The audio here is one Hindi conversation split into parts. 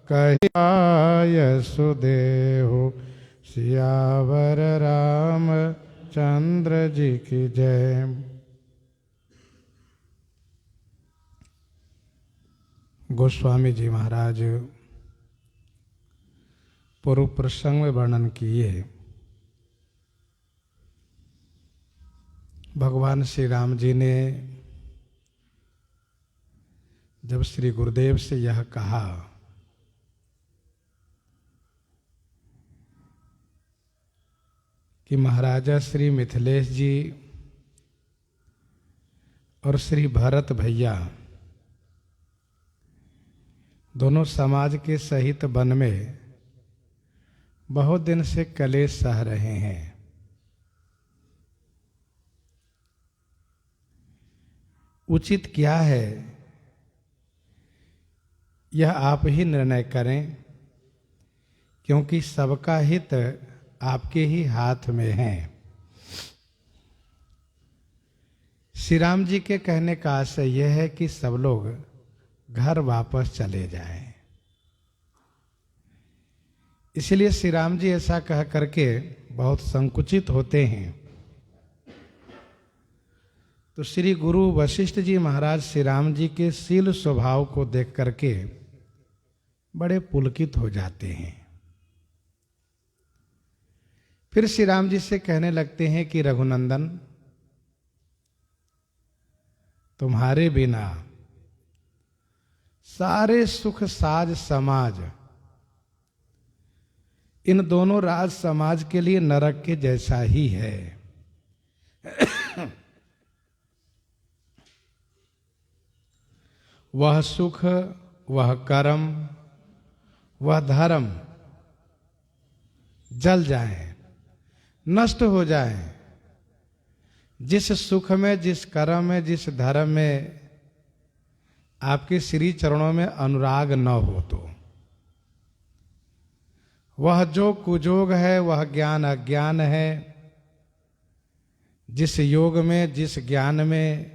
कहियाय सुदेहु सियावर राम चंद्र जी की जय। गोस्वामी जी महाराज पूर्व प्रसंग में वर्णन किए भगवान श्री राम जी ने जब श्री गुरुदेव से यह कहा कि महाराजा श्री मिथिलेश जी और श्री भरत भैया दोनों समाज के सहित वन में बहुत दिन से कलेश सह रहे हैं। उचित क्या है यह आप ही निर्णय करें, क्योंकि सबका हित आपके ही हाथ में है। श्री राम जी के कहने का आशय यह है कि सब लोग घर वापस चले जाएं। इसलिए श्री राम जी ऐसा कह करके बहुत संकुचित होते हैं। तो श्री गुरु वशिष्ठ जी महाराज श्री राम जी के शील स्वभाव को देख करके बड़े पुलकित हो जाते हैं। फिर श्री राम जी से कहने लगते हैं कि रघुनंदन, तुम्हारे बिना सारे सुख साज समाज इन दोनों राज समाज के लिए नरक के जैसा ही है। वह सुख, वह कर्म, वह धर्म जल जाए, नष्ट हो जाए। जिस सुख में, जिस कर्म में, जिस धर्म में आपके श्री चरणों में अनुराग न हो तो वह जो कुजोग है, वह ज्ञान अज्ञान है। जिस योग में, जिस ज्ञान में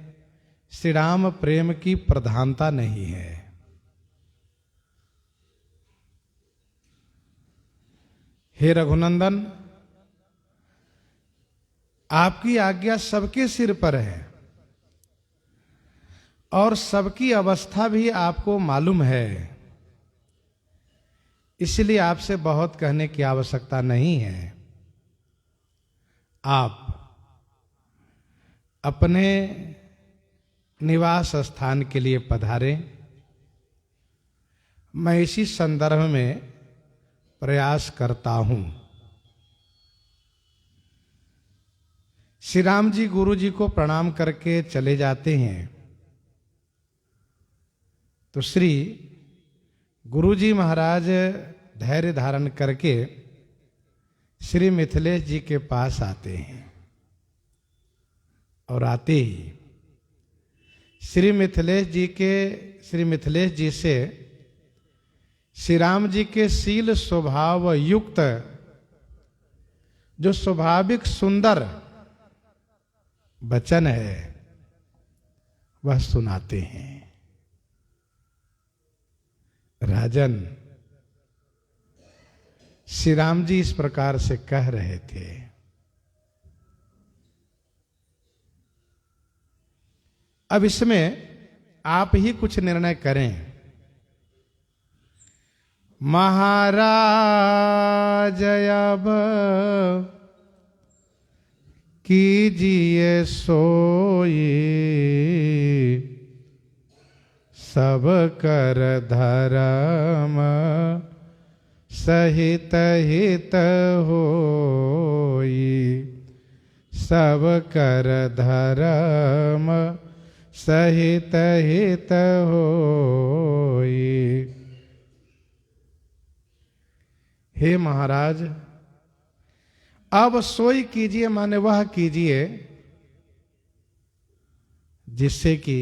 श्री राम प्रेम की प्रधानता नहीं है। हे रघुनंदन, आपकी आज्ञा सबके सिर पर है और सबकी अवस्था भी आपको मालूम है। इसलिए आपसे बहुत कहने की आवश्यकता नहीं है। आप अपने निवास स्थान के लिए पधारें। मैं इसी संदर्भ में प्रयास करता हूं। श्री राम जी गुरु जी को प्रणाम करके चले जाते हैं। तो श्री गुरु जी महाराज धैर्य धारण करके श्री मिथिलेश जी के पास आते हैं और आते ही श्री मिथिलेश जी से श्री राम जी के शील स्वभाव युक्त जो स्वाभाविक सुंदर वचन है वह सुनाते हैं। राजन, श्री राम जी इस प्रकार से कह रहे थे। अब इसमें आप ही कुछ निर्णय करें। महाराज अब कीजिए सोई, सब कर धर्म सहित हित होई। सब कर धर्म सहित हित होई। हे महाराज, अब सोई कीजिए, माने वह कीजिए जिससे कि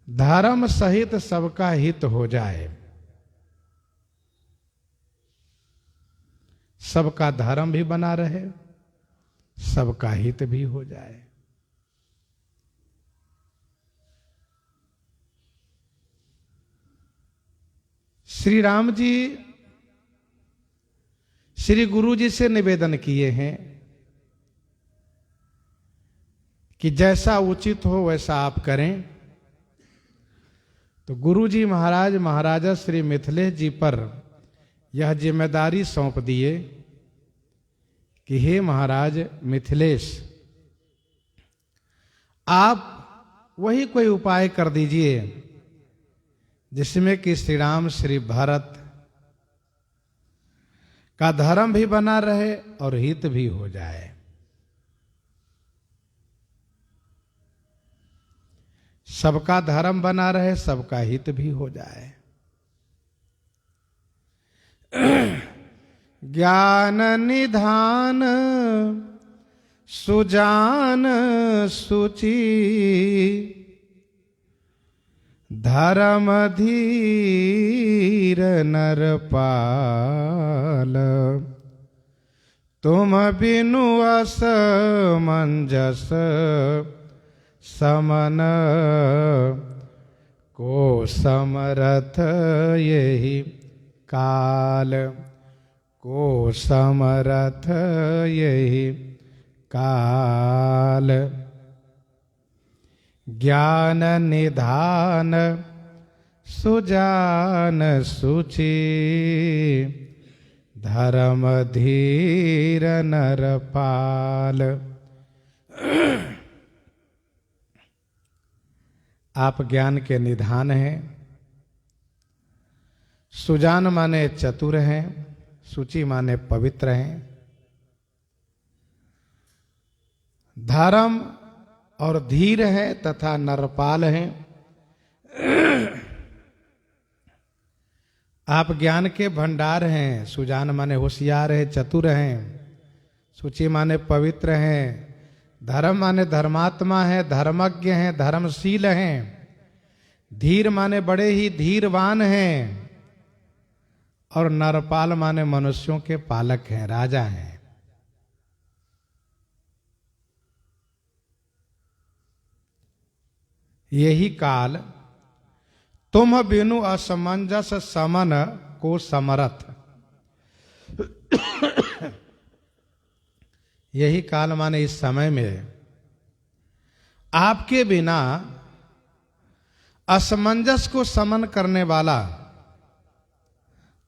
धर्म सहित सबका हित हो जाए, सबका धर्म भी बना रहे, सबका हित भी हो जाए। श्री राम जी श्री गुरु जी से निवेदन किए हैं कि जैसा उचित हो वैसा आप करें। तो गुरु जी महाराज महाराजा श्री मिथिलेश जी पर यह जिम्मेदारी सौंप दिए कि हे महाराज मिथिलेश, आप वही कोई उपाय कर दीजिए जिसमें कि श्री राम श्री भरत का धर्म भी बना रहे और हित भी हो जाए। सबका धर्म बना रहे, सबका हित भी हो जाए। ज्ञान निधान सुजान सुचि धर्म धीर नरपाल तुम बिनु असमंजस समन को समरथ यही काल को समरथ यही काल। ज्ञान निधान सुजान सुचि धर्म धीर नरपाल। आप ज्ञान के निधान हैं, सुजान माने चतुर हैं, सुचि माने पवित्र हैं, धर्म और धीर है तथा नरपाल हैं। आप ज्ञान के भंडार हैं। सुजान माने होशियार है, चतुर हैं, सुचि माने पवित्र हैं, धर्म माने धर्मात्मा है, धर्मज्ञ हैं, धर्मशील हैं, धीर माने बड़े ही धीरवान हैं, और नरपाल माने मनुष्यों के पालक हैं, राजा हैं। यही काल तुम बिनु असमंजस समन को समरथ। यही काल माने इस समय में आपके बिना असमंजस को समन करने वाला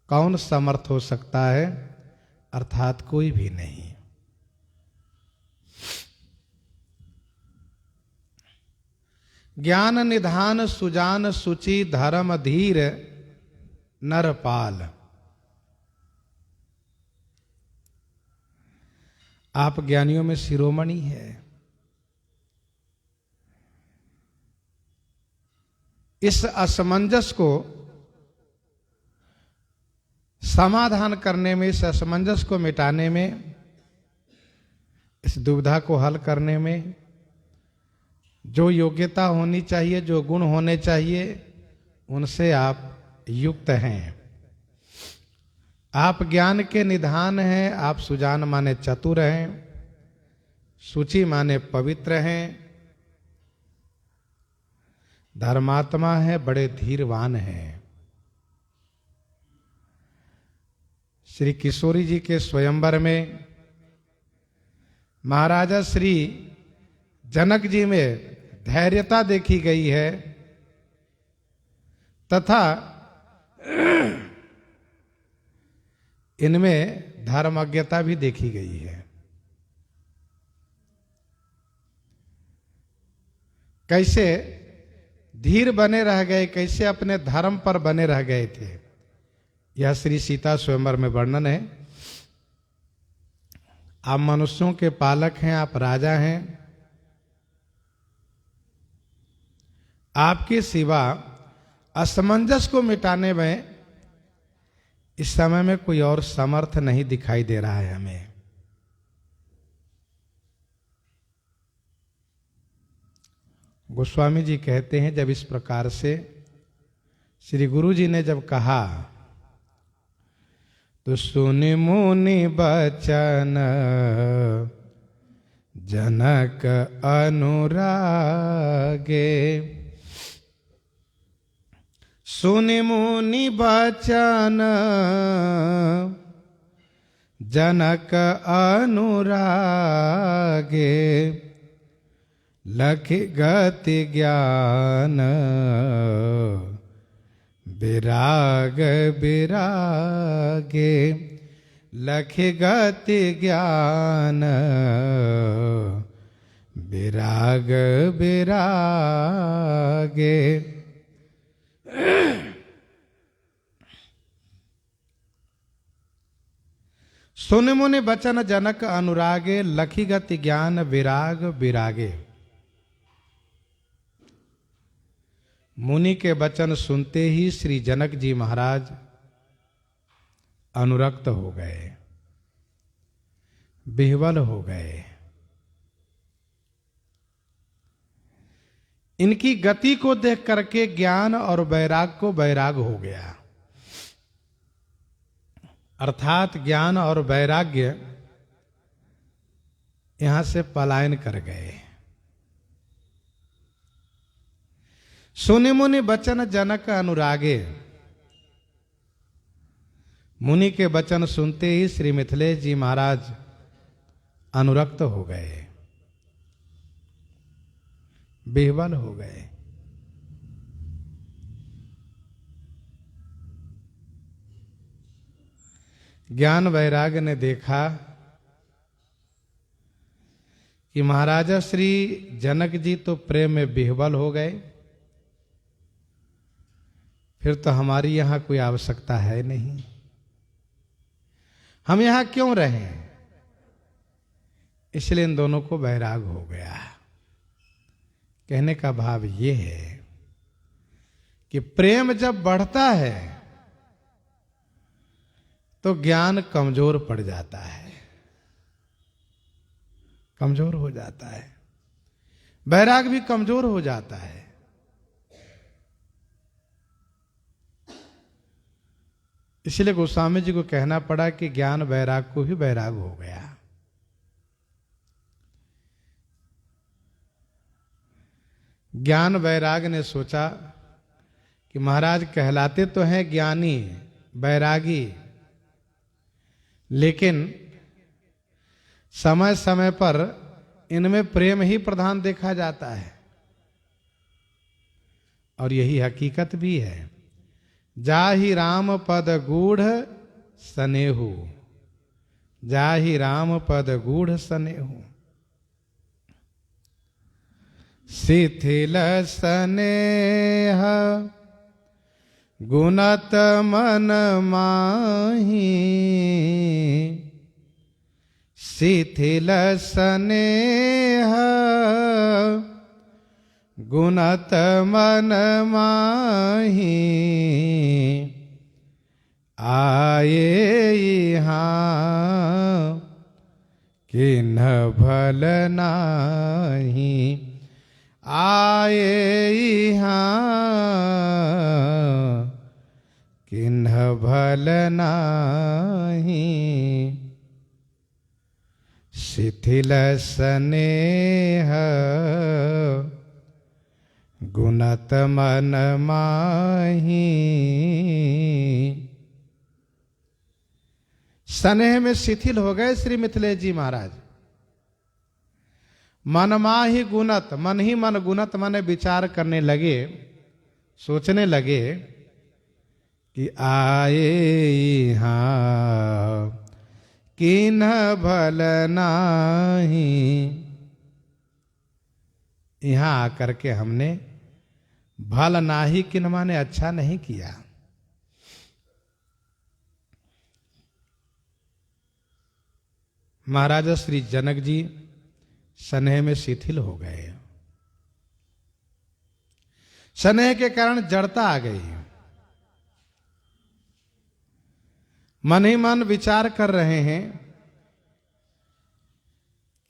कौन समर्थ हो सकता है? अर्थात कोई भी नहीं। ज्ञान निधान सुजान सुचि धर्म धीर नरपाल। आप ज्ञानियों में शिरोमणि है। इस असमंजस को समाधान करने में, इस असमंजस को मिटाने में, इस दुविधा को हल करने में जो योग्यता होनी चाहिए, जो गुण होने चाहिए, उनसे आप युक्त हैं। आप ज्ञान के निधान हैं। आप सुजान माने चतुर हैं, सुचि माने पवित्र हैं, धर्मात्मा है, बड़े धीरवान हैं। श्री किशोरी जी के स्वयंवर में महाराजा श्री जनक जी में धैर्यता देखी गई है तथा इनमें धर्मज्ञता भी देखी गई है। कैसे धीर बने रह गए, कैसे अपने धर्म पर बने रह गए थे, यह श्री सीता स्वयंवर में वर्णन है। आप मनुष्यों के पालक हैं, आप राजा हैं, आपके सिवा असमंजस को मिटाने में इस समय में कोई और समर्थ नहीं दिखाई दे रहा है हमें। गोस्वामी जी कहते हैं, जब इस प्रकार से श्री गुरु जी ने जब कहा तो सुनि मुनि बचन जनक अनुरागे। सुनि मुनि बचन जनक अनुरागे लखि गति ज्ञान विराग विरागे लखि गति ज्ञान विराग विरागे। सुनि मुनि बचन जनक अनुरागे लखि गति ज्ञान विराग विरागे। मुनि के वचन सुनते ही श्री जनक जी महाराज अनुरक्त हो गए, विह्वल हो गए। इनकी गति को देख करके ज्ञान और वैराग को वैराग हो गया, अर्थात ज्ञान और वैराग्य यहां से पलायन कर गए। सुनि मुनि बचन जनक अनुरागे। मुनि के वचन सुनते ही श्री मिथिलेश जी महाराज अनुरक्त हो गए, विह्वल हो गए। ज्ञान वैराग ने देखा कि महाराजा श्री जनक जी तो प्रेम में विह्वल हो गए, फिर तो हमारी यहां कोई आवश्यकता है नहीं, हम यहां क्यों रहें। इसलिए इन दोनों को वैराग हो गया। कहने का भाव ये है कि प्रेम जब बढ़ता है तो ज्ञान कमजोर पड़ जाता है, कमजोर हो जाता है, वैराग भी कमजोर हो जाता है। इसलिए गोस्वामी जी को कहना पड़ा कि ज्ञान वैराग को ही वैराग हो गया। ज्ञान वैराग ने सोचा कि महाराज कहलाते तो हैं ज्ञानी वैरागी, लेकिन समय समय पर इनमें प्रेम ही प्रधान देखा जाता है, और यही हकीकत भी है। जाहि राम पद गूढ़ सनेहु, जाहि राम पद गूढ़ सनेहु। शिथिल स्नेह गुणत मन माही, शिथिल स्नेह गुणत मन माही। आए यहाँ किन्ह भल नाही, आए यहाँ किन्ह भल नाही। शिथिल स्नेह गुणत मन माही। स्नेह में शिथिल हो गए श्री मिथिलेश जी महाराज। मन माही गुणत, मन ही मन गुणत माने विचार करने लगे, सोचने लगे कि आए यहाँ किन्ह भल नाही। यहाँ आकर के हमने भल नाही किन्ह माने अच्छा नहीं किया। महाराजा श्री जनक जी स्नेह में शिथिल हो गए। स्नेह के कारण जड़ता आ गई। मन ही मन विचार कर रहे हैं,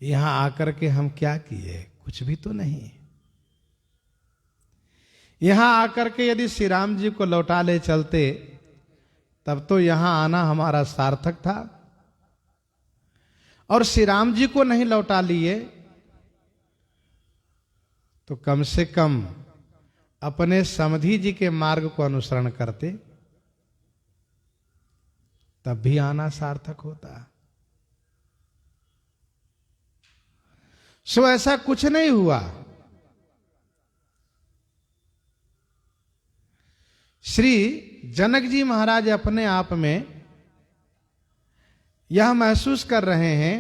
यहां आकर के हम क्या किए, कुछ भी तो नहीं। यहां आकर के यदि श्री राम जी को लौटा ले चलते तब तो यहां आना हमारा सार्थक था, और श्री राम जी को नहीं लौटा लिए तो कम से कम अपने समधी जी के मार्ग को अनुसरण करते, तब भी आना सार्थक होता। सो ऐसा कुछ नहीं हुआ। श्री जनक जी महाराज अपने आप में यह महसूस कर रहे हैं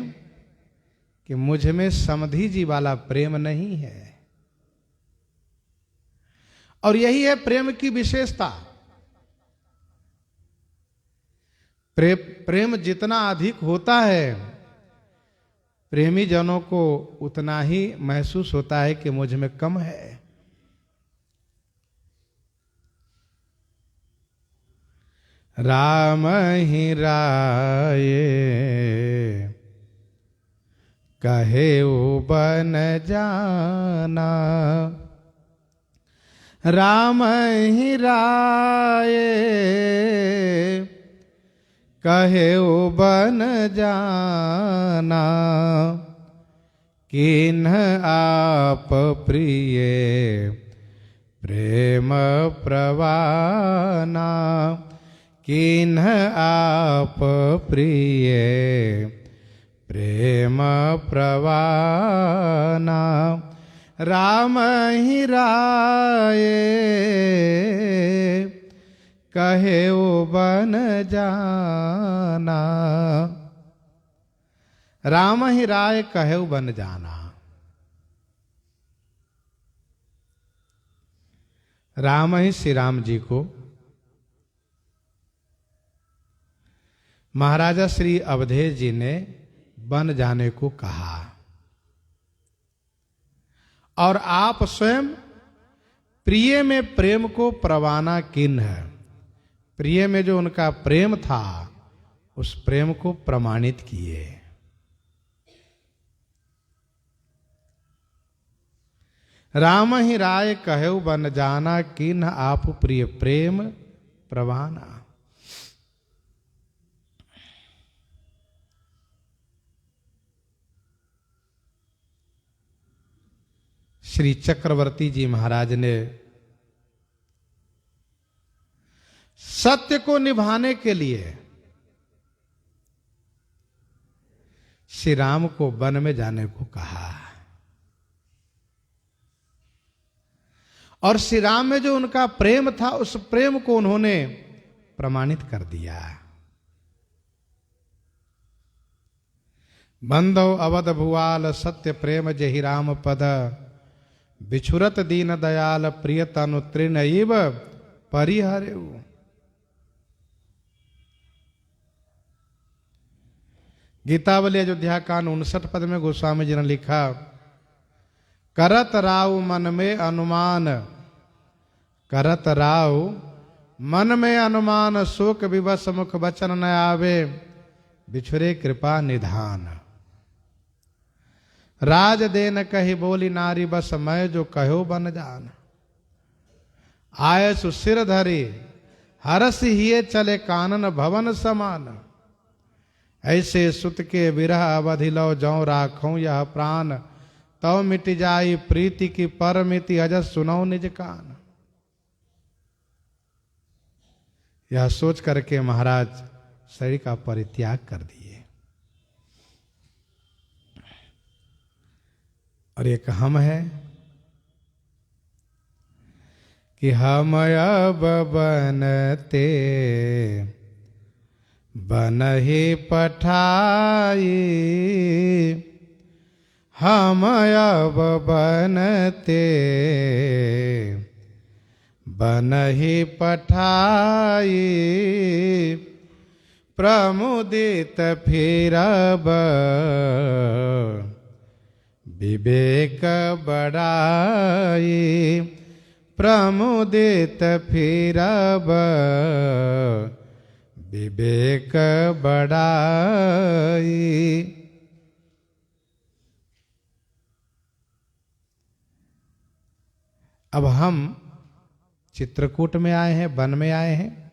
कि मुझ में समधी जी वाला प्रेम नहीं है। और यही है प्रेम की विशेषता। प्रेम जितना अधिक होता है, प्रेमी जनों को उतना ही महसूस होता है कि मुझ में कम है। राम ही राय कहे ओ बन जाना, राम ही राय कहे ओ बन जाना, किन्ह आप प्रिय प्रेम प्रवाना, किन्ह आप प्रिय प्रेम प्रवाना, राम ही राय कहे ओ बन जाना। राम ही राय कहे ओ बन जाना। राम ही श्री राम जी को महाराजा श्री अवधेश जी ने बन जाने को कहा, और आप स्वयं प्रिय में प्रेम को प्रवाना किन्ह, प्रिय में जो उनका प्रेम था उस प्रेम को प्रमाणित किए। राम ही राय कहेउ बन जाना, किन्ह आप प्रिय प्रेम प्रवाना। श्री चक्रवर्ती जी महाराज ने सत्य को निभाने के लिए श्री राम को वन में जाने को कहा, और श्री राम में जो उनका प्रेम था उस प्रेम को उन्होंने प्रमाणित कर दिया। बंधो अवध भुआल सत्य प्रेम जहि राम पद, बिछुरत दीन दयाल प्रिय तनु तृण इव परिहरेउ। गीतावली अयोध्या कांड 59 पद में गोस्वामी जी ने लिखा, करत राव मन में अनुमान, करत राव मन में अनुमान, शोक विवश मुख वचन न आवे, बिछुरे कृपा निधान। राज देन कही बोली नारी, बस मैं जो कहो बन जान। आय सुशिर धरी हरस हिये चले कानन भवन समान, ऐसे सुत के विरह अवधि लो जौ राखूं यह प्राण, तव मिट जाई प्रीति की परमिति अजस सुनो निज कान। यह सोच करके महाराज शरीर का परित्याग कर दिए। और एक हम है कि हम अब बनते बन ही पठाई, हम अब बनते बन ही पठाई, प्रमुदित फिरब विवेक बढ़ाई, प्रमुदित फिरब विवेक बढ़ाई। अब हम चित्रकूट में आए हैं, वन में आए हैं,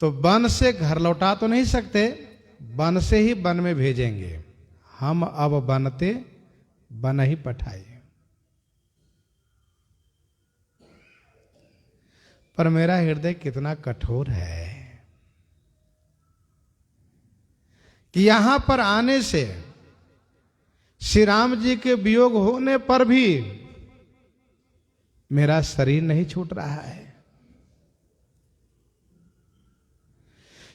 तो वन से घर लौटा तो नहीं सकते, वन से ही वन में भेजेंगे। हम अब बनते बन ही पठाए। पर मेरा हृदय कितना कठोर है कि यहां पर आने से श्री राम जी के वियोग होने पर भी मेरा शरीर नहीं छूट रहा है।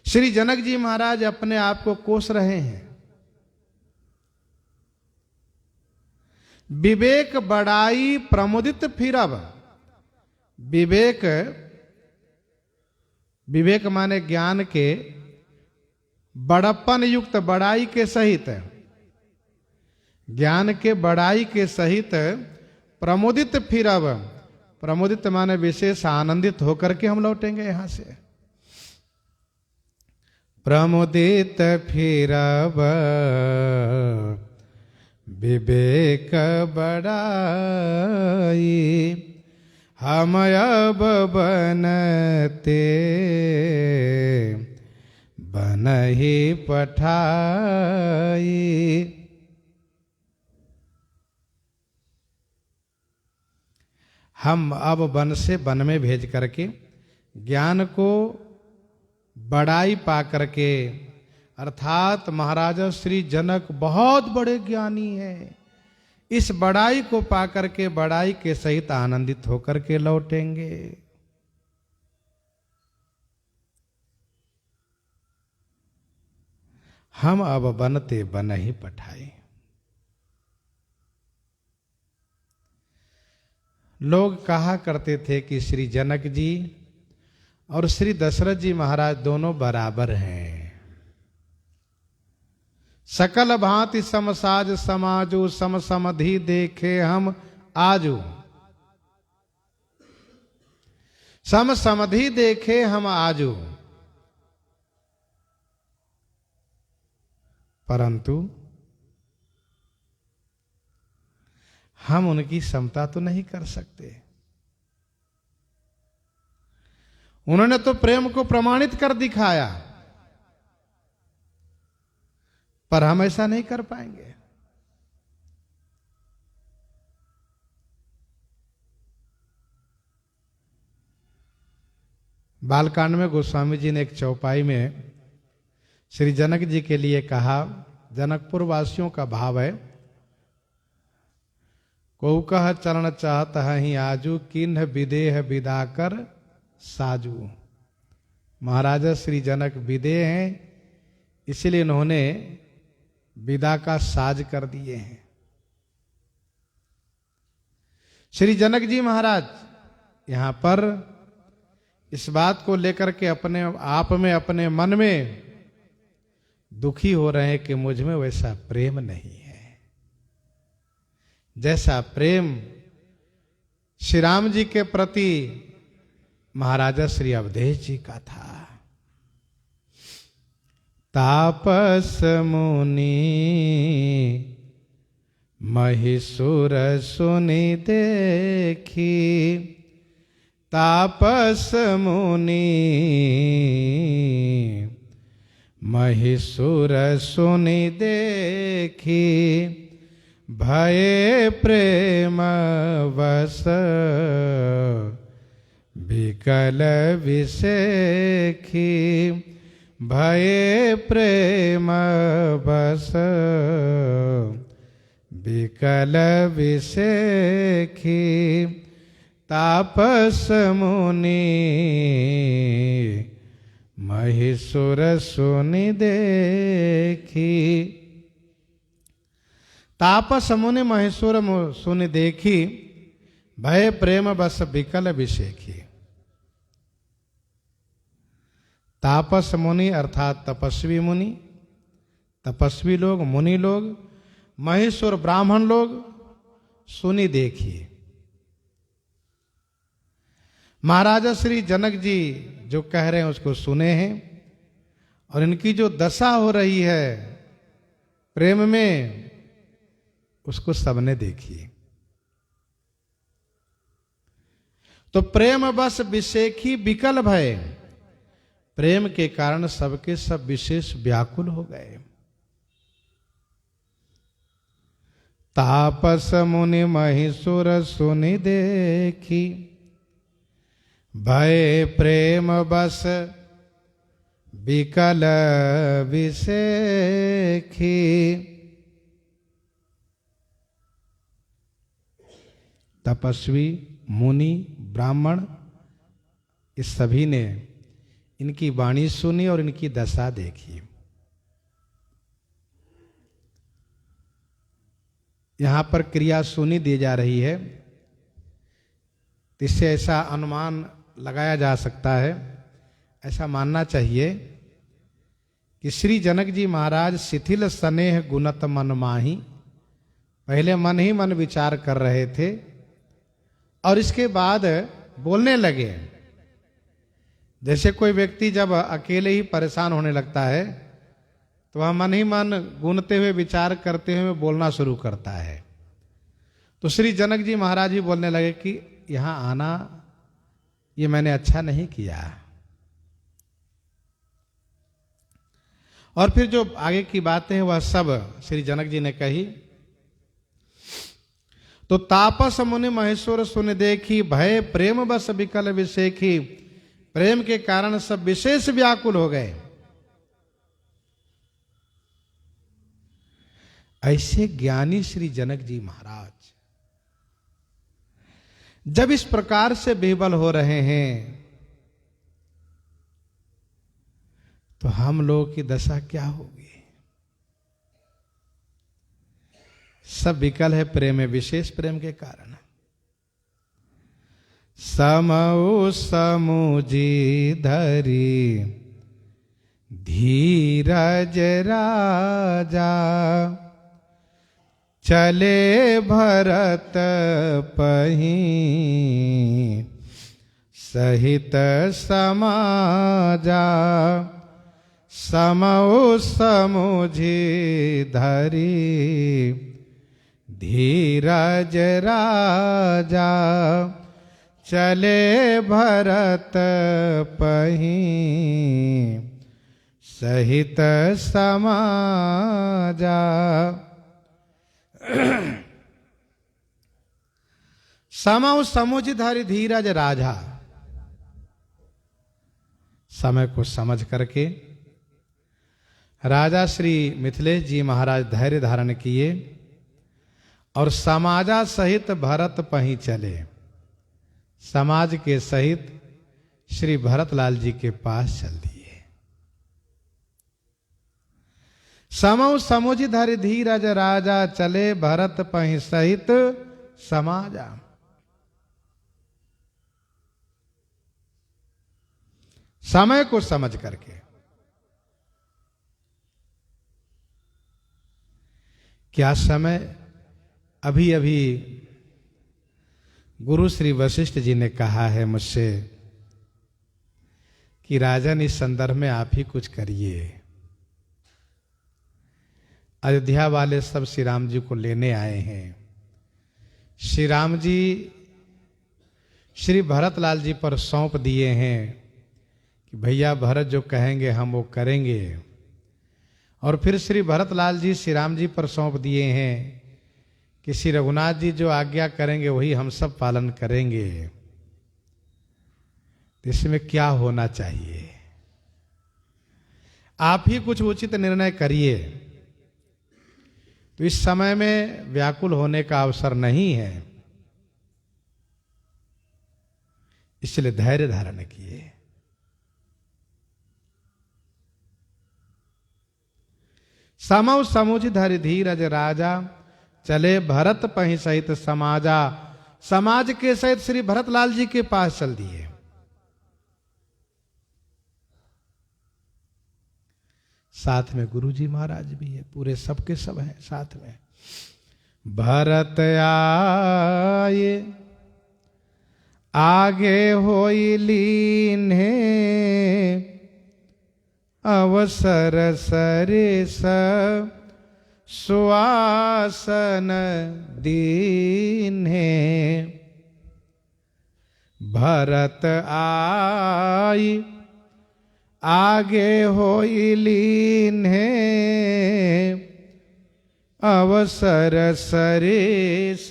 श्री जनक जी महाराज अपने आप को कोस रहे हैं। विवेक बड़ाई प्रमुदित फिरब। विवेक, विवेक माने ज्ञान के बड़प्पन युक्त बड़ाई के सहित, ज्ञान के बड़ाई के सहित प्रमुदित फिरब। प्रमुदित माने विशेष आनंदित होकर के हम लौटेंगे यहां से। प्रमुदित फिरब विवेक बड़ाई, हम अब बनते बनहि पठाई। हम अब वन से वन में भेज करके ज्ञान को बड़ाई पा करके, अर्थात महाराजा श्री जनक बहुत बड़े ज्ञानी हैं, इस बड़ाई को पा करके बड़ाई के सहित आनंदित होकर के लौटेंगे। हम अब बनते बन ही पठाए। लोग कहा करते थे कि श्री जनक जी और श्री दशरथ जी महाराज दोनों बराबर हैं। सकल भांति समसाज समाजो, सम समधि देखे हम आजू। सम समधि देखे हम आजू। परंतु हम उनकी समता तो नहीं कर सकते। उन्होंने तो प्रेम को प्रमाणित कर दिखाया, पर हम ऐसा नहीं कर पाएंगे। बालकांड में गोस्वामी जी ने एक चौपाई में श्री जनक जी के लिए कहा, जनकपुर वासियों का भाव है, को कह चरण चाहत ही आजू, किन्ह विदेह विदा कर साजू। महाराजा श्री जनक विदेह हैं, इसलिए इन्होंने विदा का साज कर दिए हैं। श्री जनक जी महाराज यहां पर इस बात को लेकर के अपने आप में, अपने मन में दुखी हो रहे हैं कि मुझ में वैसा प्रेम नहीं है जैसा प्रेम श्री राम जी के प्रति महाराजा श्री अवधेश जी का था। तापस मुनि महिषुर सुनि देखी, तापस मुनि महिषुर सुनि देखी, भये प्रेम वश विकल विसेखी, भये प्रेम बस विकल विसेखी, तापस मुनि महिषुर सुनि देखी। तापस मुनि महिषुर सुनि देखी, भय प्रेम बस विकल विसेखी। तापस मुनि अर्थात तपस्वी मुनि, तपस्वी लोग, मुनि लोग, महिषुर ब्राह्मण लोग सुनि देखिए। महाराजा श्री जनक जी जो कह रहे हैं उसको सुने हैं, और इनकी जो दशा हो रही है प्रेम में उसको सबने देखी। तो प्रेम बस विसेखी विकल भय, प्रेम के कारण सबके सब विशेष व्याकुल हो गए। तापस मुनि महिषुर सुनि देखी, भय प्रेम बस विकल विषेखी। तपस्वी, मुनि, ब्राह्मण, इस सभी ने इनकी वाणी सुनी और इनकी दशा देखी। यहां पर क्रिया सुनी दी जा रही है, इससे ऐसा अनुमान लगाया जा सकता है, ऐसा मानना चाहिए कि श्री जनक जी महाराज शिथिल स्नेह गुणत मन माही, पहले मन ही मन विचार कर रहे थे और इसके बाद बोलने लगे। जैसे कोई व्यक्ति जब अकेले ही परेशान होने लगता है तो वह मन ही मन गुनते हुए विचार करते हुए बोलना शुरू करता है। तो श्री जनक जी महाराज भी बोलने लगे कि यहां आना ये मैंने अच्छा नहीं किया। और फिर जो आगे की बातें हैं वह सब श्री जनक जी ने कही। तो तापस मुनि महेश्वर सुन देखी, भय प्रेम बस विकल विषेखी। प्रेम के कारण सब विशेष व्याकुल हो गए। ऐसे ज्ञानी श्री जनक जी महाराज जब इस प्रकार से बेबल हो रहे हैं तो हम लोगों की दशा क्या होगी? सब विकल है प्रेम में, विशेष प्रेम के कारण। समऊ समुझी धरी धीरज राजा, चले भरत पहीं सहित समाजा। समऊ समुझी धरी धीरज राजा, चले भरत पहीं सहित समाजा। समऊ समुझधरि धीरज राजा, समय को समझ करके राजा श्री मिथिलेश जी महाराज धैर्य धारण किए और समाजा सहित भरत पहीं चले। समाज के सहित श्री भरतलाल जी के पास चल दिए। समऊ समुझधरि धीरज राजा, चले भरत पहीं सहित समाजा। समय को समझ करके क्या समय अभी अभी गुरु श्री वशिष्ठ जी ने कहा है मुझसे कि राजन इस संदर्भ में आप ही कुछ करिए। अयोध्या वाले सब श्री राम जी को लेने आए हैं। श्री राम जी श्री भरतलाल जी पर सौंप दिए हैं कि भैया भरत जो कहेंगे हम वो करेंगे। और फिर श्री भरतलाल जी श्री राम जी पर सौंप दिए हैं कि श्री रघुनाथ जी जो आज्ञा करेंगे वही हम सब पालन करेंगे। इसमें क्या होना चाहिए? आप ही कुछ उचित निर्णय करिए। तो इस समय में व्याकुल होने का अवसर नहीं है, इसलिए धैर्य धारण किए। समऊ समुझधरि धीरज राजा, चले भरत पहीं सहित समाजा। समाज के सहित श्री भरतलाल जी के पास चल दिए। साथ में गुरु जी महाराज भी है, पूरे सबके सब हैं साथ में। भरत आए आगे होई लीन्हे, अवसर सरिस सुआसन दीन्हे। भरत आई आगे होई लीन्हे, अवसर सरिस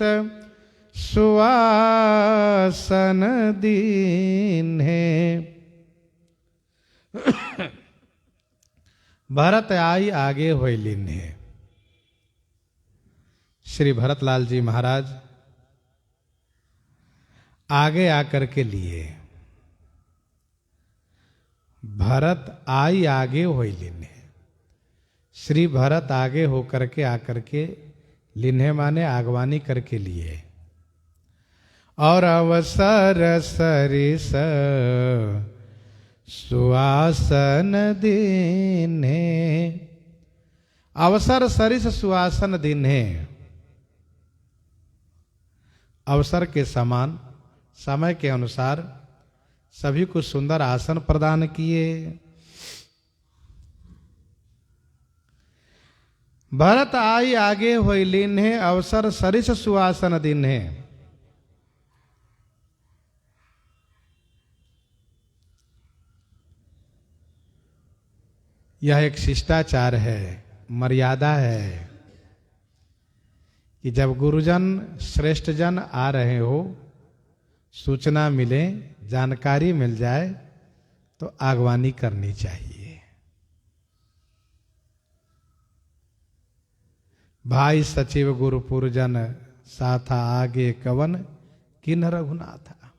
सुआसन दीन्हे। भरत आई आगे होई लीन्हे। श्री भरतलाल जी महाराज आगे आकर के लिए भरत आई आगे होई लीन्हे। श्री भरत आगे होकर के आकर के लिन्हे माने आगवानी करके लिए। और अवसर सरिस सुआसन दीन्हे। अवसर सरिस सुआसन दीन्हे। अवसर के समान समय के अनुसार सभी को सुंदर आसन प्रदान किए। भरत आई आगे होई लीन्हे। अवसर सरिस सुआसन दीन्हे। यह एक शिष्टाचार है, मर्यादा है कि जब गुरुजन श्रेष्ठ जन आ रहे हो, सूचना मिले, जानकारी मिल जाए तो आगवानी करनी चाहिए। भाई सचिव गुरुपुर जन साथा आगे कवन किन रघुनाथा।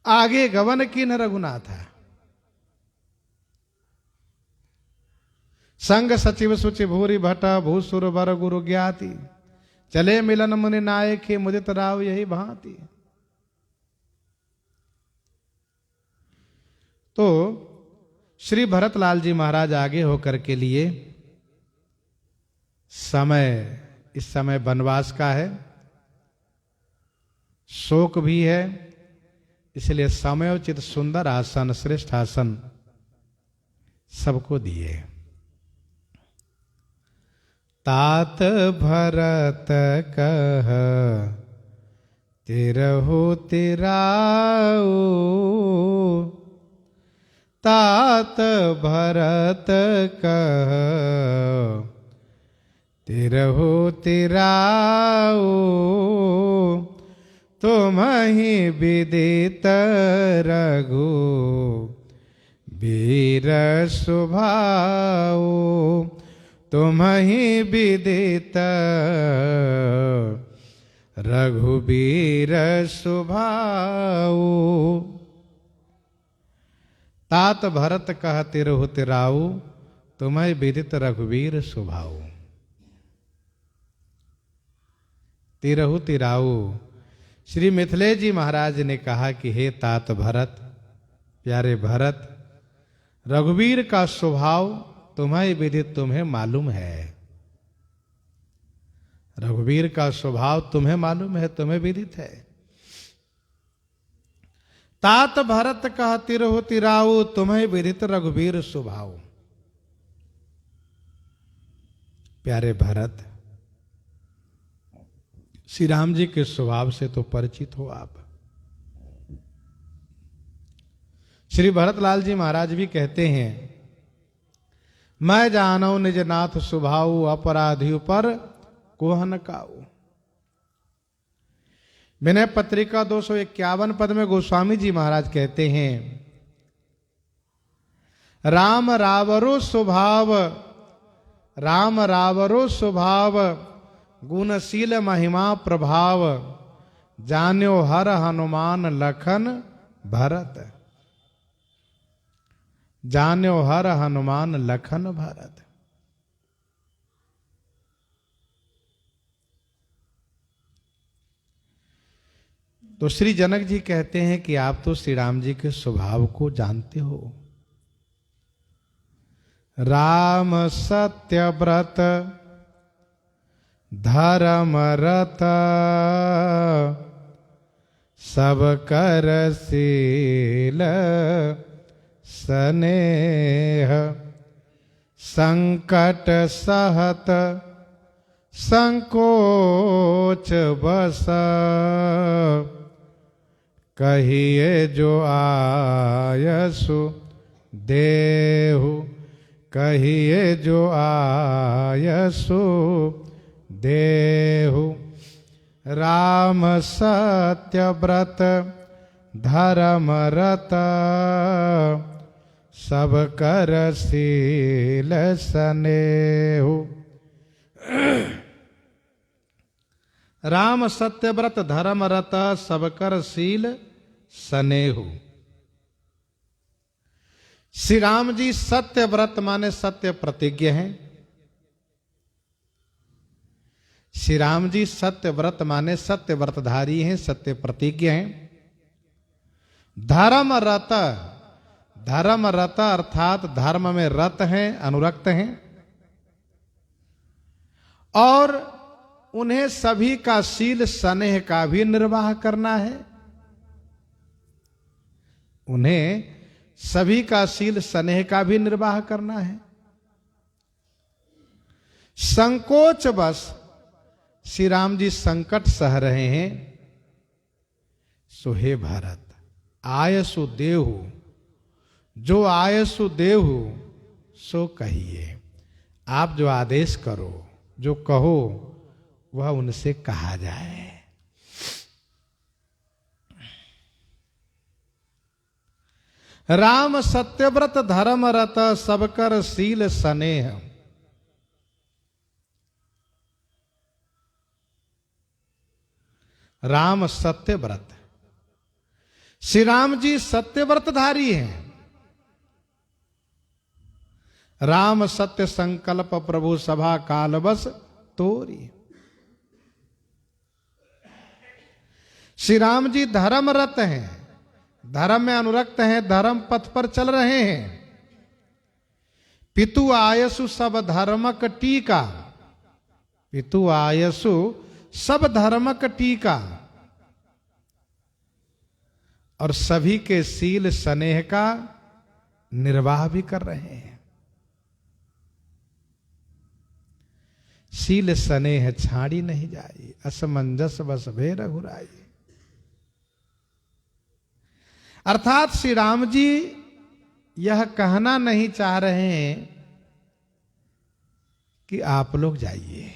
आगे गवन किन रघुनाथा। संग सचिव सुचि भूरि भटा भूसुर वर गुरु ज्ञाति। चले मिलन मुनि नायक मुदित राव यही भांति। तो श्री भरतलाल जी महाराज आगे होकर के लिए समय इस समय वनवास का है, शोक भी है, इसलिए समयोचित सुंदर आसन, श्रेष्ठ आसन सबको दिए। तात भरत कह तिरहु तिराऊ। तात भरत कह तिरहु तिराऊ। तुम्हि विदित रघु वीर स्वभाऊ। तुम्हि विदित रघुबीर स्वभाऊ। तात भरत कह तिरहु तिराऊ। तुम्हि विदित रघुबीर स्वभाऊ। तिरहु तिराऊ। श्री मिथिलेश जी महाराज ने कहा कि हे तात भरत, प्यारे भरत, रघुवीर का स्वभाव तुम्हें विदित, तुम्हें मालूम है। रघुवीर का स्वभाव तुम्हें मालूम है, तुम्हें विदित है। तात भरत कह तिरहु तिराऊ। तुम्हें विदित रघुवीर स्वभाव। प्यारे भरत, श्री राम जी के स्वभाव से तो परिचित हो आप। श्री भरतलाल जी महाराज भी कहते हैं, मैं जानौ निज नाथ स्वभाव। अपराधी पर कोहन काऊ। विनय पत्रिका 251 पद में गोस्वामी जी महाराज कहते हैं, राम रावरो स्वभाव। राम रावरो स्वभाव। गुणशील महिमा प्रभाव। जान्यो हर हनुमान लखन भरत। जान्यो हर हनुमान लखन भरत। तो श्री जनक जी कहते हैं कि आप तो श्री राम जी के स्वभाव को जानते हो। राम सत्य व्रत धर्म रत। सब कर शील स्नेह। संकट सहत संकोच बस। कहिए जो आयसु देहु। कहिए जो आयसु देहु राम सत्य व्रत धर्म रत सब कर शील सनेहु। राम सत्य व्रत धर्म रत सब कर शील सनेहु। श्री राम जी सत्य व्रत माने सत्य प्रतिज्ञ हैं। श्री राम जी सत्य व्रत माने सत्य व्रतधारी हैं, सत्य प्रतिज्ञ हैं। धर्म रत, धर्म रत अर्थात धर्म में रत हैं, अनुरक्त हैं। और उन्हें सभी का शील स्नेह का भी निर्वाह करना है। उन्हें सभी का शील स्नेह का भी निर्वाह करना है। संकोच बस श्री राम जी संकट सह रहे हैं। सो हे भारत, आयसु देहु, जो आयसु देहु सो कहिए। आप जो आदेश करो, जो कहो, वह उनसे कहा जाए। राम सत्यव्रत धर्म रत सब कर शील स्नेह। राम सत्यव्रत, श्री राम जी सत्यव्रतधारी हैं। राम सत्य संकल्प प्रभु सभा काल बस तोरी। श्री राम जी धर्मरत हैं, धर्म में अनुरक्त हैं, धर्म पथ पर चल रहे हैं। पितु आयसु सब धर्मक टीका, पितु आयसु सब धर्मक टीका। और सभी के शील स्नेह का निर्वाह भी कर रहे हैं। शील स्नेह छाड़ी नहीं जाई, असमंजस बस भे रघुराई। अर्थात श्री राम जी यह कहना नहीं चाह रहे हैं कि आप लोग जाइए,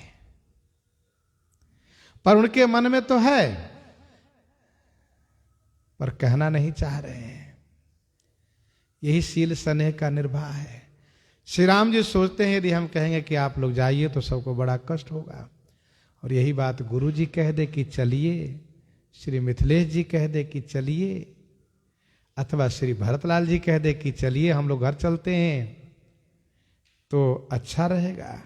पर उनके मन में तो है, पर कहना नहीं चाह रहे हैं। यही शील स्नेह का निर्वाह है। श्री राम जी सोचते हैं यदि हम कहेंगे कि आप लोग जाइए तो सबको बड़ा कष्ट होगा। और यही बात गुरु जी कह दे कि चलिए, श्री मिथिलेश जी कह दे कि चलिए, अथवा श्री भरतलाल जी कह दे कि चलिए हम लोग घर चलते हैं, तो अच्छा रहेगा।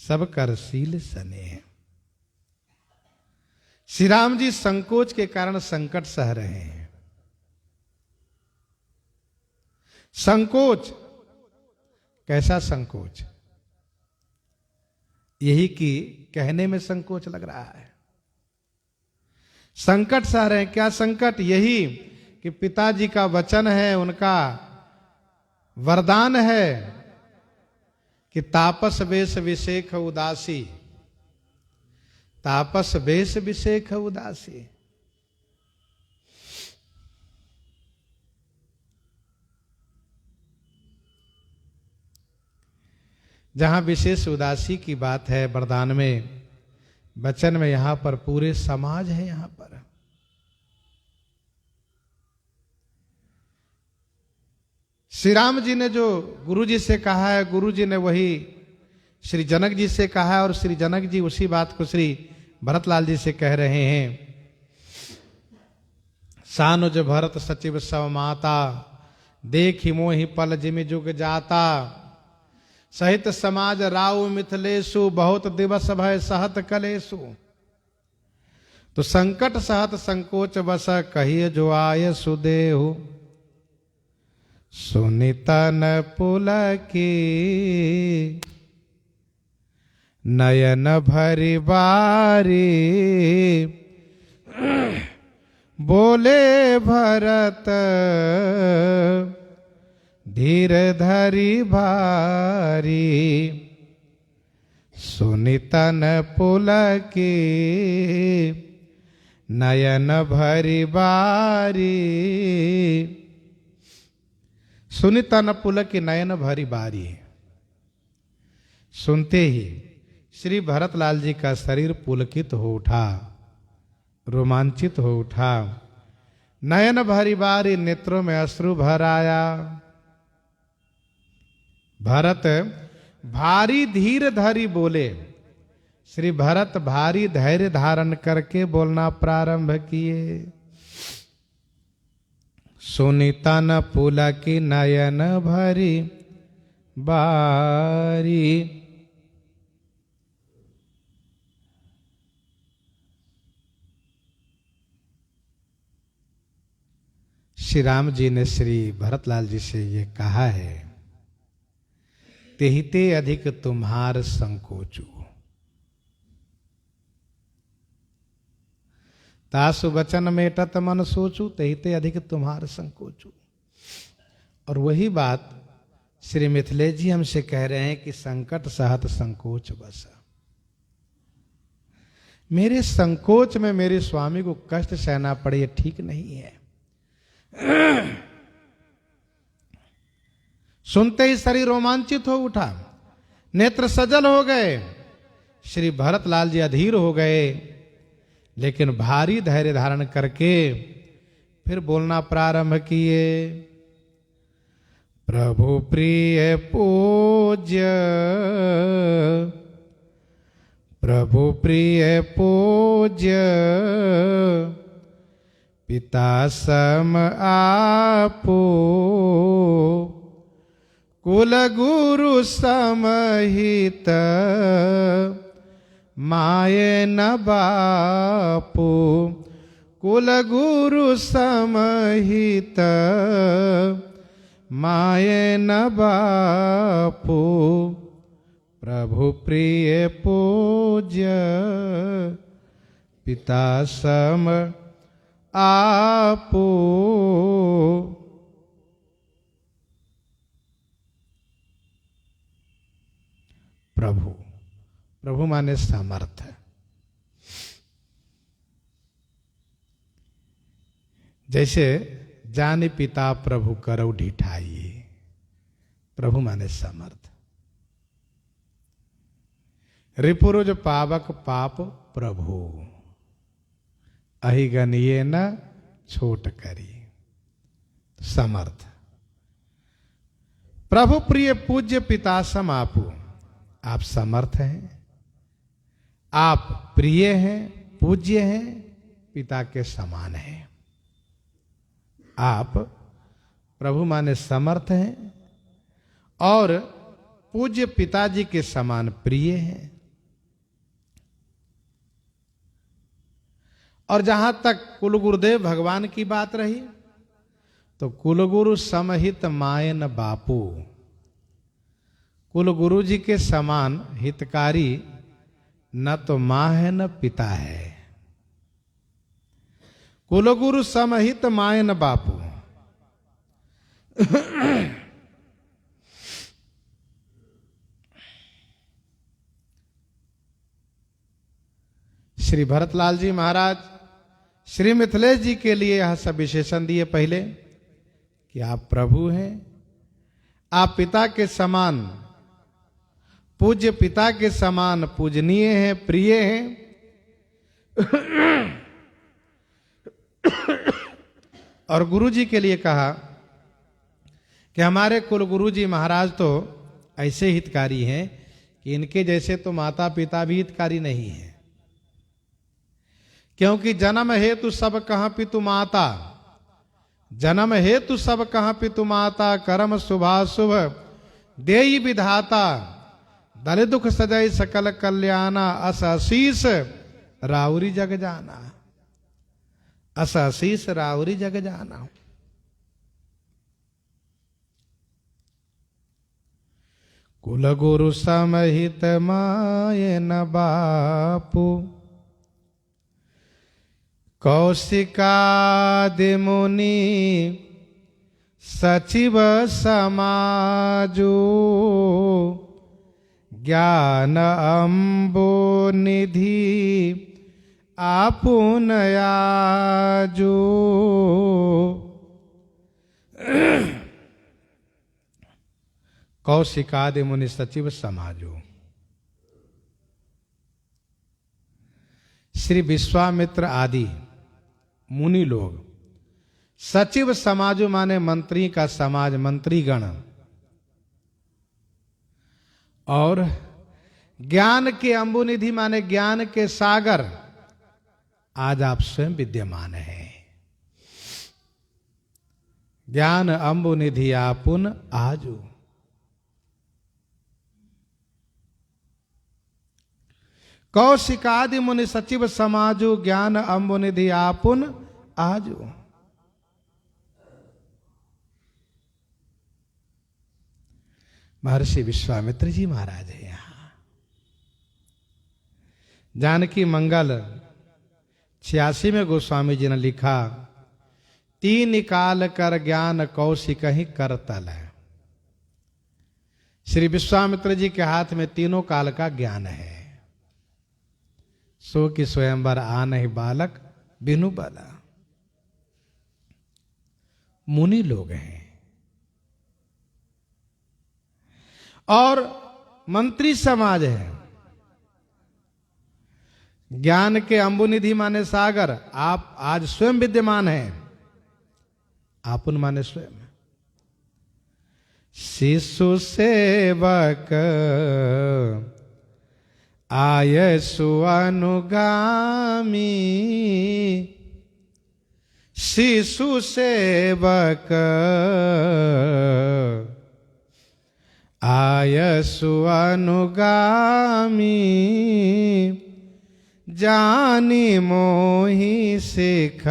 सब कर शील स्नेह। श्री राम जी संकोच के कारण संकट सह रहे हैं। संकोच, कैसा संकोच? यही कि कहने में संकोच लग रहा है। संकट सह रहे हैं। क्या संकट? यही कि पिताजी का वचन है, उनका वरदान है कि तापस वेश विषेख उदासी, तापस वेश विषेख उदासी। जहां विशेष उदासी की बात है वरदान में, वचन में, यहां पर पूरे समाज है। यहां पर श्री राम जी ने जो गुरु जी से कहा है, गुरु जी ने वही श्री जनक जी से कहा है, और श्री जनक जी उसी बात को श्री भरतलाल जी से कह रहे हैं। सानुज भरत सचिव सब माता, देखि मोहि पल जिमि जुग जाता। सहित समाज राउ मिथिलेशु, बहुत दिवस भय सहत कलेशु। तो संकट सहत संकोच बस, कहिए जो आय सुदेहु। सुनितन पुलकी, नयन भरी बारी। बोले भरत धीर धरी भारी। सुनितन पुलकी, नयन भरी बारी। सुनी तन पुलक नयन भरी बारी। सुनते ही श्री भरतलाल जी का शरीर पुलकित हो उठा, रोमांचित हो उठा। नयन भरी बारी, नेत्रों में अश्रु भर आया। भरत भारी धीर धरी बोले। श्री भरत भारी धैर्य धारण करके बोलना प्रारंभ किए। सुनीता न पुलक नयन भरी बारी। श्री राम जी ने श्री भरतलाल जी से ये कहा है, तेहिते अधिक तुम्हार संकोचू। तासु वचन मेटत मन सोचू, तेहिते अधिक तुम्हार संकोचू। और वही बात श्री मिथिलेश जी हमसे कह रहे हैं कि संकट सहत संकोच बस। मेरे संकोच में मेरे स्वामी को कष्ट सहना पड़े, ये ठीक नहीं है। सुनते ही शरीर रोमांचित हो उठा, नेत्र सजल हो गए। श्री भरतलाल जी अधीर हो गए, लेकिन भारी धैर्य धारण करके फिर बोलना प्रारंभ किए। प्रभु प्रिय पूज्य, प्रभु प्रिय पूज्य, पिता सम आपो, कुल गुरु समहित, माये न बापू। कुल गुरु समहित, माये न बापू। प्रभु प्रिय पूज्य, पिता सम आपो। प्रभु, प्रभु माने सामर्थ। जैसे जानि पिता प्रभु करौ ढिठाई, प्रभु माने समर्थ। रिपुरुज पावक पाप प्रभु, अहिगनिये न छोट करी। समर्थ। प्रभु प्रिय पूज्य पिता सम आपू, आप समर्थ हैं, आप प्रिय हैं, पूज्य हैं, पिता के समान हैं। आप प्रभु माने समर्थ हैं और पूज्य पिताजी के समान प्रिय हैं। और जहां तक कुल गुरुदेव भगवान की बात रही, तो कुलगुरु समहित मायन बापू। कुल गुरु जी के समान हितकारी न तो मां है न पिता है। कुलगुरु समहित मायन बापू। श्री भरतलाल जी महाराज श्री मिथिलेश जी के लिए यह सब विशेषण दिए पहले कि आप प्रभु हैं, आप पिता के समान, पूज्य पिता के समान पूजनीय हैं, प्रिय हैं। और गुरु जी के लिए कहा कि हमारे कुल गुरु जी महाराज तो ऐसे हितकारी हैं कि इनके जैसे तो माता पिता भी हितकारी नहीं है। क्योंकि जन्म हेतु सब कहां पितु माता, जन्म हेतु सब कहां पितु माता, कर्म शुभाशुभ देई विधाता, दल दुख सजय सकल कल्याणा, अस असीस राउरी जग जाना, अस असीस राउरी जग जाना। कुल गुरु समहित मायन बापू, कौशिकादि मुनि सचिव समाजो, ज्ञान अम्बो निधि आपुन आजो। कौशिकादि मुनि सचिव समाजो। श्री विश्वामित्र आदि मुनि लोग, सचिव समाजो माने मंत्री का समाज, मंत्रीगण, और ज्ञान के अम्बुनिधि माने ज्ञान के सागर, आज आप स्वयं विद्यमान हैं। ज्ञान अम्बुनिधि आपुन आजू। कौशिकादि मुनि सचिव समाजो, ज्ञान अम्बुनिधि आपुन आजू। महर्षि विश्वामित्र जी महाराज है यहां। जानकी मंगल 86 में गोस्वामी जी ने लिखा, तीन काल कर ज्ञान कौशिक ही करतल है। श्री विश्वामित्र जी के हाथ में तीनों काल का ज्ञान है। सो कि स्वयंवर आन ही बालक बिनु बला। मुनि लोग हैं और मंत्री समाज है। ज्ञान के अम्बुनिधि माने सागर, आप आज स्वयं विद्यमान हैं। आपुन माने स्वयं। शिशु सेवक आयसु अनुगामी, शिशु सेवक आयसु अनुगामी, जानी मोहि सिख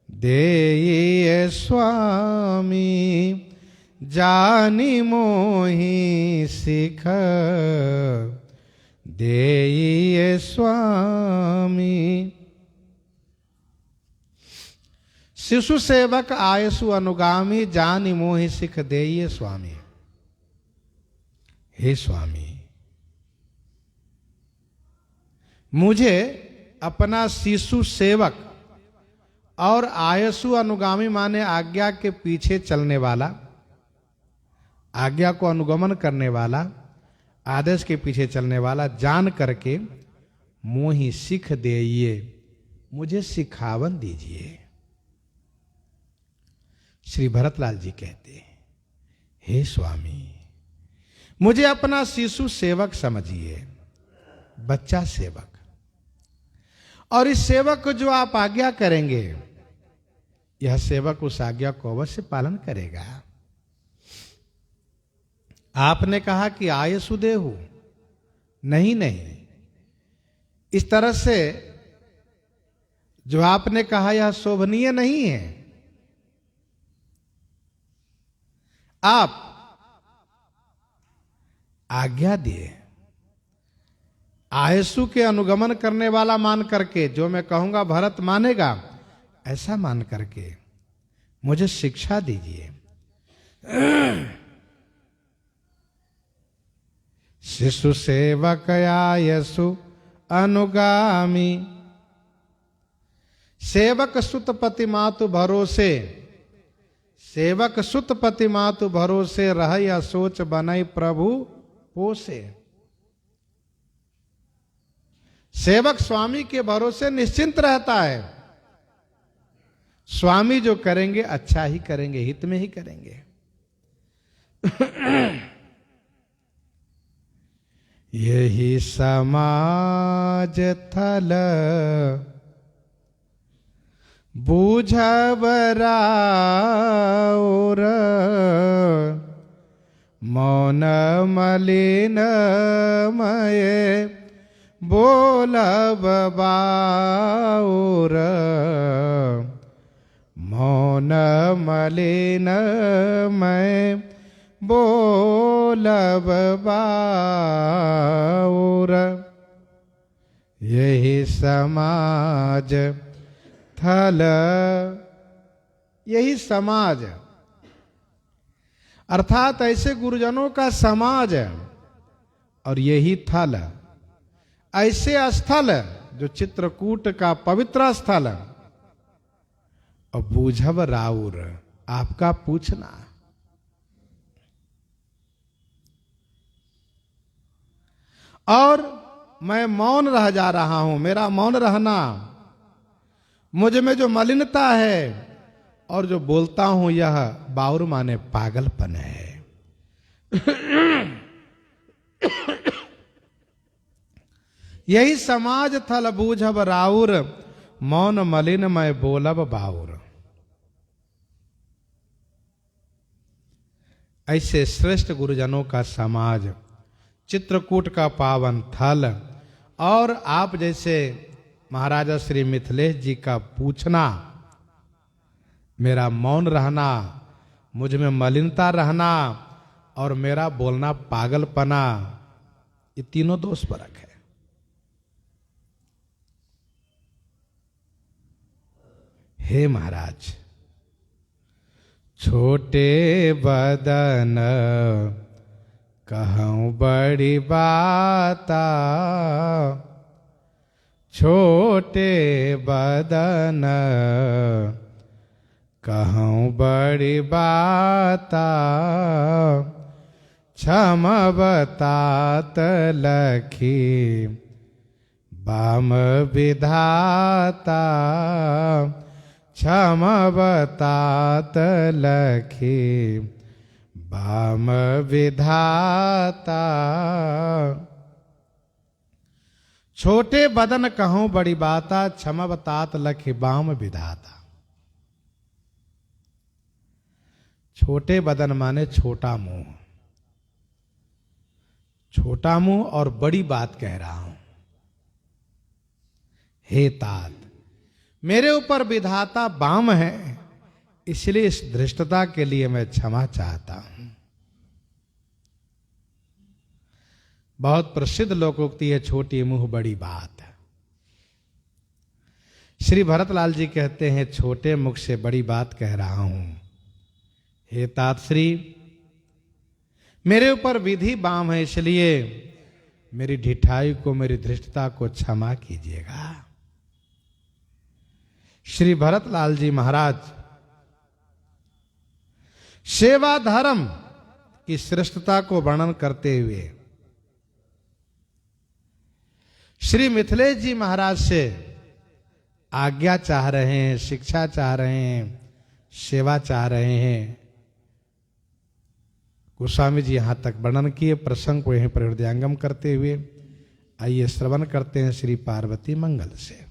देये स्वामी, जानी मोहि सिख देये स्वामी। शिशु सेवक आयसु अनुगामी, जानी मोहि सिख देये स्वामी। हे स्वामी, मुझे अपना शिशु सेवक और आयसु अनुगामी माने आज्ञा के पीछे चलने वाला, आज्ञा को अनुगमन करने वाला, आदेश के पीछे चलने वाला जान करके मोहि सिख देइए, मुझे सिखावन दीजिए। श्री भरतलाल जी कहते हैं, हे स्वामी, मुझे अपना शिशु सेवक समझिए, बच्चा सेवक, और इस सेवक को जो आप आज्ञा करेंगे, यह सेवक उस आज्ञा को अवश्य पालन करेगा। आपने कहा कि आयसु देहु, नहीं नहीं, इस तरह से जो आपने कहा यह शोभनीय नहीं है। आप आज्ञा दिए, आयसु के अनुगमन करने वाला मान करके, जो मैं कहूंगा भरत मानेगा, ऐसा मान करके मुझे शिक्षा दीजिए। शिशु सेवक आयसु अनुगामी, सेवक सुतपति मातु भरोसे, सेवक सुतपति मातु भरोसे रह या सोच बनई प्रभु पोसे। सेवक स्वामी के भरोसे निश्चिंत रहता है। स्वामी जो करेंगे अच्छा ही करेंगे, हित में ही करेंगे। यही समाज थल बूझब राउर, मौन मलिन मय बोलब बाउर, मौन मलिन मैं बोलब बाउर। यही समाज थल, यही समाज अर्थात ऐसे गुरुजनों का समाज, और यही थल ऐसे स्थल जो चित्रकूट का पवित्र स्थल। और बूझब राउर, आपका पूछना, और मैं मौन रह जा रहा हूं। मेरा मौन रहना, मुझ में जो मलिनता है और जो बोलता हूं, यह बाउर माने पागलपन है। यही समाज थल बूझब राउर, मौन मलिन मैं बोलब बाउर। ऐसे श्रेष्ठ गुरुजनों का समाज, चित्रकूट का पावन थल, और आप जैसे महाराजा श्री मिथिलेश जी का पूछना, मेरा मौन रहना, मुझ में मलिनता रहना और मेरा बोलना पागलपना, ये तीनों दोष परक है। हे महाराज, छोटे बदन कहूँ बड़ी बाता, छोटे बदन कहूँ बड़ी बाता, क्षम बतात लखी बाम विधाता, क्षम बतात लखी बाम विधाता। छोटे बदन कहूँ बड़ी बाता, क्षम बतात लखी बाम विधाता। छोटे बदन माने छोटा मुंह, छोटा मुंह और बड़ी बात कह रहा हूं। हे तात, मेरे ऊपर विधाता बाम है, इसलिए इस धृष्टता के लिए मैं क्षमा चाहता हूं। बहुत प्रसिद्ध लोकोक्ति है, छोटी मुंह बड़ी बात। श्री भरतलाल जी कहते हैं, छोटे मुख से बड़ी बात कह रहा हूं। हे तात श्री, मेरे ऊपर विधि बाम है, इसलिए मेरी ढिठाई को, मेरी धृष्टता को क्षमा कीजिएगा। श्री भरतलाल जी महाराज सेवा धर्म की श्रेष्ठता को वर्णन करते हुए श्री मिथिलेश जी महाराज से आज्ञा चाह रहे हैं, शिक्षा चाह रहे हैं, सेवा चाह रहे हैं। गोस्वामी जी यहां तक वर्णन किए, प्रसंग को यहीं पर हृदयंगम करते हुए आइए श्रवण करते हैं श्री पार्वती मंगल से।